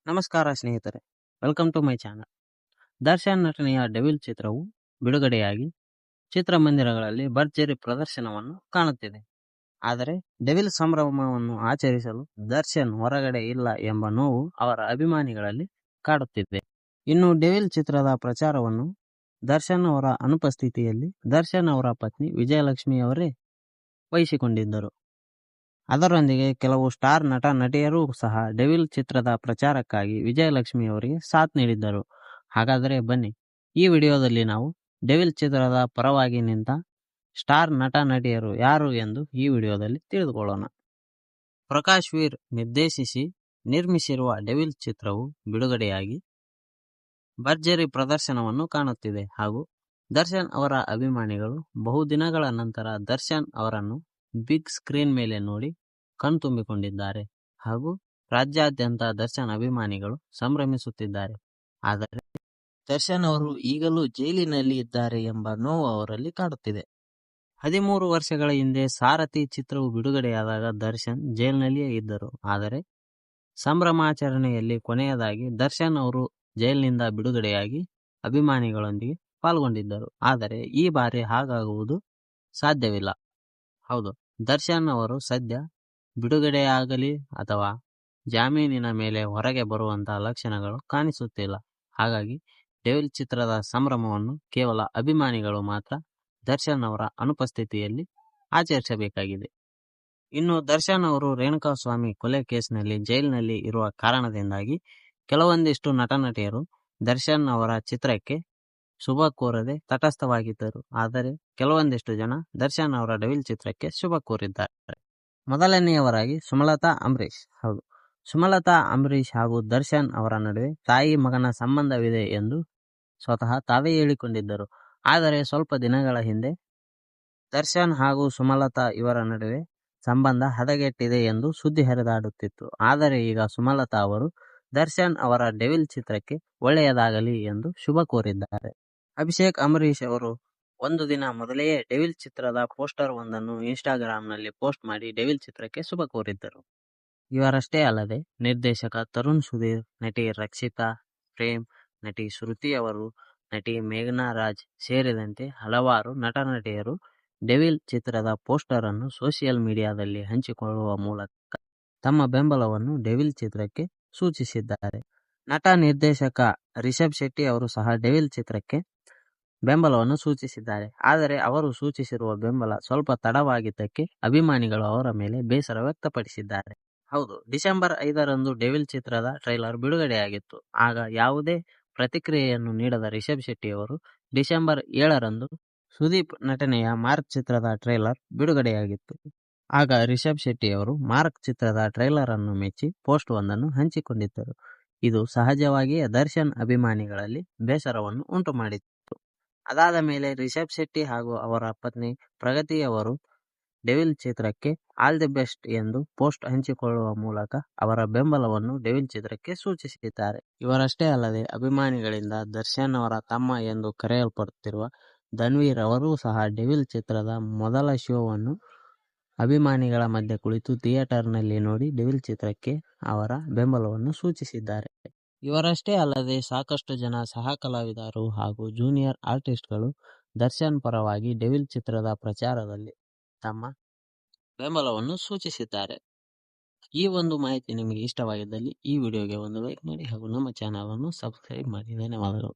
ನಮಸ್ಕಾರ ಸ್ನೇಹಿತರೆ, welcome to my channel. Darshan ನಟನೆಯ ಡೆವಿಲ್ ಚಿತ್ರವು ಬಿಡುಗಡೆಯಾಗಿ ಚಿತ್ರಮಂದಿರಗಳಲ್ಲಿ ಭರ್ಜರಿ ಪ್ರದರ್ಶನವನ್ನು ಕಾಣುತ್ತಿದೆ. ಆದರೆ ಡೆವಿಲ್ ಸಂಭ್ರಮವನ್ನು ಆಚರಿಸಲು ದರ್ಶನ್ ಹೊರಗಡೆ ಇಲ್ಲ ಎಂಬ ನೋವು ಅವರ ಅಭಿಮಾನಿಗಳಲ್ಲಿ ಕಾಡುತ್ತಿದೆ. ಇನ್ನು ಡೆವಿಲ್ ಚಿತ್ರದ ಪ್ರಚಾರವನ್ನು ದರ್ಶನ್ ಅವರ ಅನುಪಸ್ಥಿತಿಯಲ್ಲಿ ದರ್ಶನ್ ಅವರ ಪತ್ನಿ ವಿಜಯಲಕ್ಷ್ಮಿ ಅವರೇ ವಹಿಸಿಕೊಂಡಿದ್ದರು. ಅದರೊಂದಿಗೆ ಕೆಲವು ಸ್ಟಾರ್ ನಟ ನಟಿಯರೂ ಸಹ ಡೆವಿಲ್ ಚಿತ್ರದ ಪ್ರಚಾರಕ್ಕಾಗಿ ವಿಜಯಲಕ್ಷ್ಮಿ ಅವರಿಗೆ ಸಾಥ್ ನೀಡಿದ್ದರು. ಹಾಗಾದರೆ ಬನ್ನಿ, ಈ ವಿಡಿಯೋದಲ್ಲಿ ನಾವು ಡೆವಿಲ್ ಚಿತ್ರದ ಪರವಾಗಿ ನಿಂತ ಸ್ಟಾರ್ ನಟ ನಟಿಯರು ಯಾರು ಎಂದು ಈ ವಿಡಿಯೋದಲ್ಲಿ ತಿಳಿದುಕೊಳ್ಳೋಣ. ಪ್ರಕಾಶ್ ವೀರ್ ನಿರ್ದೇಶಿಸಿ ನಿರ್ಮಿಸಿರುವ ಡೆವಿಲ್ ಚಿತ್ರವು ಬಿಡುಗಡೆಯಾಗಿ ಭರ್ಜರಿ ಪ್ರದರ್ಶನವನ್ನು ಕಾಣುತ್ತಿದೆ ಹಾಗೂ ದರ್ಶನ್ ಅವರ ಅಭಿಮಾನಿಗಳು ಬಹುದಿನಗಳ ನಂತರ ದರ್ಶನ್ ಅವರನ್ನು ಬಿಗ್ ಸ್ಕ್ರೀನ್ ಮೇಲೆ ನೋಡಿ ಕಣ್ತುಂಬಿಕೊಂಡಿದ್ದಾರೆ ಹಾಗೂ ರಾಜ್ಯಾದ್ಯಂತ ದರ್ಶನ್ ಅಭಿಮಾನಿಗಳು ಸಂಭ್ರಮಿಸುತ್ತಿದ್ದಾರೆ. ಆದರೆ ದರ್ಶನ್ ಅವರು ಈಗಲೂ ಜೈಲಿನಲ್ಲಿ ಇದ್ದಾರೆ ಎಂಬ ನೋವು ಅವರಲ್ಲಿ ಕಾಡುತ್ತಿದೆ. 13 ವರ್ಷಗಳ ಹಿಂದೆ ಸಾರಥಿ ಚಿತ್ರವು ಬಿಡುಗಡೆಯಾದಾಗ ದರ್ಶನ್ ಜೈಲಿನಲ್ಲಿಯೇ ಇದ್ದರು. ಆದರೆ ಸಂಭ್ರಮಾಚರಣೆಯಲ್ಲಿ ಕೊನೆಯದಾಗಿ ದರ್ಶನ್ ಅವರು ಜೈಲಿನಿಂದ ಬಿಡುಗಡೆಯಾಗಿ ಅಭಿಮಾನಿಗಳೊಂದಿಗೆ ಪಾಲ್ಗೊಂಡಿದ್ದರು. ಆದರೆ ಈ ಬಾರಿ ಹಾಗಾಗುವುದು ಸಾಧ್ಯವಿಲ್ಲ. ಹೌದು, ದರ್ಶನ್ ಅವರು ಸದ್ಯ ಬಿಡುಗಡೆಯಾಗಲಿ ಅಥವಾ ಜಾಮೀನಿನ ಮೇಲೆ ಹೊರಗೆ ಬರುವಂತಹ ಲಕ್ಷಣಗಳು ಕಾಣಿಸುತ್ತಿಲ್ಲ. ಹಾಗಾಗಿ ಡೆವಿಲ್ ಚಿತ್ರದ ಸಂಭ್ರಮವನ್ನು ಕೇವಲ ಅಭಿಮಾನಿಗಳು ಮಾತ್ರ ದರ್ಶನ್ ಅವರ ಅನುಪಸ್ಥಿತಿಯಲ್ಲಿ ಆಚರಿಸಬೇಕಾಗಿದೆ. ಇನ್ನು ದರ್ಶನ್ ಅವರು ರೇಣುಕಾಸ್ವಾಮಿ ಕೊಲೆ ಕೇಸ್ನಲ್ಲಿ ಜೈಲಿನಲ್ಲಿ ಇರುವ ಕಾರಣದಿಂದಾಗಿ ಕೆಲವೊಂದಿಷ್ಟು ನಟ ನಟಿಯರು ದರ್ಶನ್ ಅವರ ಚಿತ್ರಕ್ಕೆ ಶುಭ ಕೋರದೆ ತಟಸ್ಥವಾಗಿದ್ದರು. ಆದರೆ ಕೆಲವೊಂದಿಷ್ಟು ಜನ ದರ್ಶನ್ ಅವರ ಡೆವಿಲ್ ಚಿತ್ರಕ್ಕೆ ಶುಭ ಕೋರಿದ್ದಾರೆ. ಮೊದಲನೆಯವರಾಗಿ ಸುಮಲತಾ ಅಂಬರೀಶ್. ಹೌದು, ಸುಮಲತಾ ಅಂಬರೀಶ್ ಹಾಗೂ ದರ್ಶನ್ ಅವರ ನಡುವೆ ತಾಯಿ ಮಗನ ಸಂಬಂಧವಿದೆ ಎಂದು ಸ್ವತಃ ತಾವೇ ಹೇಳಿಕೊಂಡಿದ್ದರು. ಆದರೆ ಸ್ವಲ್ಪ ದಿನಗಳ ಹಿಂದೆ ದರ್ಶನ್ ಹಾಗೂ ಸುಮಲತಾ ಇವರ ನಡುವೆ ಸಂಬಂಧ ಹದಗೆಟ್ಟಿದೆ ಎಂದು ಸುದ್ದಿ ಹರಿದಾಡುತ್ತಿತ್ತು. ಆದರೆ ಈಗ ಸುಮಲತಾ ಅವರು ದರ್ಶನ್ ಅವರ ಡೆವಿಲ್ ಚಿತ್ರಕ್ಕೆ ಒಳ್ಳೆಯದಾಗಲಿ ಎಂದು ಶುಭ ಕೋರಿದ್ದಾರೆ. ಅಭಿಷೇಕ್ ಅಂಬರೀಶ್ ಅವರು ಒಂದು ದಿನ ಮೊದಲೆಯೇ ಡೆವಿಲ್ ಚಿತ್ರದ ಪೋಸ್ಟರ್ ಒಂದನ್ನು ಇನ್ಸ್ಟಾಗ್ರಾಂನಲ್ಲಿ ಪೋಸ್ಟ್ ಮಾಡಿ ಡೆವಿಲ್ ಚಿತ್ರಕ್ಕೆ ಶುಭ ಕೋರಿದ್ದರು. ಇವರಷ್ಟೇ ಅಲ್ಲದೆ ನಿರ್ದೇಶಕ ತರುಣ್ ಸುಧೀರ್, ನಟಿ ರಕ್ಷಿತಾ, ಪ್ರೇಮ್, ನಟಿ ಶ್ರುತಿ ಅವರು, ನಟಿ ಮೇಘನಾ ರಾಜ್ ಸೇರಿದಂತೆ ಹಲವಾರು ನಟ ನಟಿಯರು ಡೆವಿಲ್ ಚಿತ್ರದ ಪೋಸ್ಟರ್ ಅನ್ನು ಸೋಷಿಯಲ್ ಮೀಡಿಯಾದಲ್ಲಿ ಹಂಚಿಕೊಳ್ಳುವ ಮೂಲಕ ತಮ್ಮ ಬೆಂಬಲವನ್ನು ಡೆವಿಲ್ ಚಿತ್ರಕ್ಕೆ ಸೂಚಿಸಿದ್ದಾರೆ. ನಟ ನಿರ್ದೇಶಕ ರಿಷಬ್ ಶೆಟ್ಟಿ ಅವರು ಸಹ ಡೆವಿಲ್ ಚಿತ್ರಕ್ಕೆ ಬೆಂಬಲವನ್ನು ಸೂಚಿಸಿದ್ದಾರೆ. ಆದರೆ ಅವರು ಸೂಚಿಸಿರುವ ಬೆಂಬಲ ಸ್ವಲ್ಪ ತಡವಾಗಿದ್ದಕ್ಕೆ ಅಭಿಮಾನಿಗಳು ಅವರ ಮೇಲೆ ಬೇಸರ ವ್ಯಕ್ತಪಡಿಸಿದ್ದಾರೆ. ಹೌದು, ಡಿಸೆಂಬರ್ 5ರಂದು ಡೆವಿಲ್ ಚಿತ್ರದ ಟ್ರೈಲರ್ ಬಿಡುಗಡೆಯಾಗಿತ್ತು. ಆಗ ಯಾವುದೇ ಪ್ರತಿಕ್ರಿಯೆಯನ್ನು ನೀಡದ ರಿಷಬ್ ಶೆಟ್ಟಿ ಅವರು ಡಿಸೆಂಬರ್ 7ರಂದು ಸುದೀಪ್ ನಟನೆಯ ಮಾರ್ಕ್ ಚಿತ್ರದ ಟ್ರೈಲರ್ ಬಿಡುಗಡೆಯಾಗಿತ್ತು. ಆಗ ರಿಷಬ್ ಶೆಟ್ಟಿ ಅವರು ಮಾರ್ಕ್ ಚಿತ್ರದ ಟ್ರೈಲರ್ ಅನ್ನು ಮೆಚ್ಚಿ ಪೋಸ್ಟ್ ಒಂದನ್ನು ಹಂಚಿಕೊಂಡಿದ್ದರು. ಇದು ಸಹಜವಾಗಿಯೇ ದರ್ಶನ್ ಅಭಿಮಾನಿಗಳಲ್ಲಿ ಬೇಸರವನ್ನು ಉಂಟು ಮಾಡಿತ್ತು. ಅದಾದ ಮೇಲೆ ರಿಷಬ್ ಶೆಟ್ಟಿ ಹಾಗೂ ಅವರ ಪತ್ನಿ ಪ್ರಗತಿ ಅವರು ಡೆವಿಲ್ ಚಿತ್ರಕ್ಕೆ ಆಲ್ ದಿ ಬೆಸ್ಟ್ ಎಂದು ಪೋಸ್ಟ್ ಹಂಚಿಕೊಳ್ಳುವ ಮೂಲಕ ಅವರ ಬೆಂಬಲವನ್ನು ಡೆವಿಲ್ ಚಿತ್ರಕ್ಕೆ ಸೂಚಿಸಿದ್ದಾರೆ. ಇವರಷ್ಟೇ ಅಲ್ಲದೆ ಅಭಿಮಾನಿಗಳಿಂದ ದರ್ಶನ್ ಅವರ ತಮ್ಮ ಎಂದು ಕರೆಯಲ್ಪಡುತ್ತಿರುವ ಧನ್ವೀರ್ ಅವರೂ ಸಹ ಡೆವಿಲ್ ಚಿತ್ರದ ಮೊದಲ ಶೋವನ್ನು ಅಭಿಮಾನಿಗಳ ಮಧ್ಯೆ ಕುಳಿತು ಥಿಯೇಟರ್ನಲ್ಲಿ ನೋಡಿ ಡೆವಿಲ್ ಚಿತ್ರಕ್ಕೆ ಅವರ ಬೆಂಬಲವನ್ನು ಸೂಚಿಸಿದ್ದಾರೆ. ಇವರಷ್ಟೇ ಅಲ್ಲದೆ ಸಾಕಷ್ಟು ಜನ ಸಹ ಕಲಾವಿದರು ಹಾಗೂ ಜೂನಿಯರ್ ಆರ್ಟಿಸ್ಟ್ಗಳು ದರ್ಶನ್ ಪರವಾಗಿ ಡೆವಿಲ್ ಚಿತ್ರದ ಪ್ರಚಾರದಲ್ಲಿ ತಮ್ಮ ಬೆಂಬಲವನ್ನು ಸೂಚಿಸಿದ್ದಾರೆ. ಈ ಒಂದು ಮಾಹಿತಿ ನಿಮಗೆ ಇಷ್ಟವಾಗಿದ್ದಲ್ಲಿ ಈ ವಿಡಿಯೋಗೆ ಒಂದು ಲೈಕ್ ಮಾಡಿ ಹಾಗೂ ನಮ್ಮ ಚಾನಲ್ ಅನ್ನು ಸಬ್ಸ್ಕ್ರೈಬ್ ಮಾಡಿ. ಧನ್ಯವಾದಗಳು.